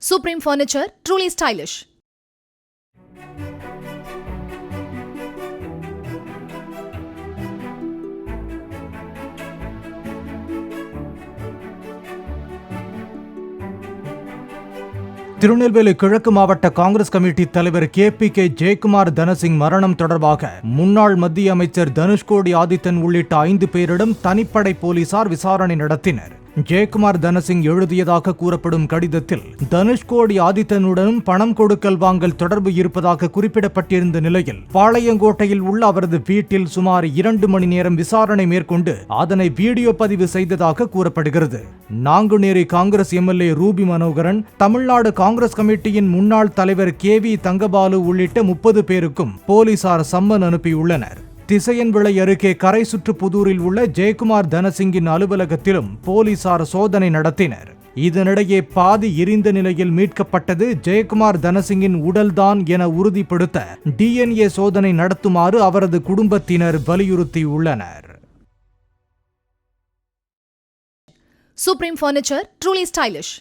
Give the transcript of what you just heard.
Supreme Furniture, truly stylish. Tirunelveli கிழக்கு மாவட்ட Congress committee தலைவர் KPK ஜெயக்குமார் தனசிங் மரணம் தொடர்பாக முன்னாள் மத்திய அமைச்சர் தனுஷ்கோடி ஆதித்தன் உள்ளிட்ட 5 பேரிடம் தனிப்படை போலீசார் விசாரணை நடத்தினர். ஜெயக்குமார் தனசிங் எழுதியதாக கூறப்படும் கடிதத்தில் தனுஷ்கோடி ஆதித்தனுடனும் பணம் கொடுக்கல் வாங்கல் தொடர்பு இருப்பதாக குறிப்பிடப்பட்டிருந்த நிலையில் பாளையங்கோட்டையில் உள்ள அவரது வீட்டில் சுமார் 2 மணி நேரம் விசாரணை மேற்கொண்டு அதனை வீடியோ பதிவு செய்ததாக கூறப்படுகிறது. நாங்குநேரி காங்கிரஸ் MLA ரூபி மனோகரன், தமிழ்நாடு காங்கிரஸ் கமிட்டியின் முன்னாள் தலைவர் KV தங்கபாலு உள்ளிட்ட 30 பேருக்கும் போலீசார் சம்மன் அனுப்பியுள்ளனர். திசையன்விளை அருகே கரைசுற்றுப்புதூரில் உள்ள ஜெயக்குமார் தனசிங்கின் அலுவலகத்திலும் போலீசார் சோதனை நடத்தினர். இதனிடையே பாதி எரிந்த நிலையில் மீட்கப்பட்டது ஜெயக்குமார் தனசிங்கின் உடல்தான் என உறுதிப்படுத்த DNA சோதனை நடத்துமாறு அவரது குடும்பத்தினர் வலியுறுத்தியுள்ளனர். Supreme Furniture, truly stylish.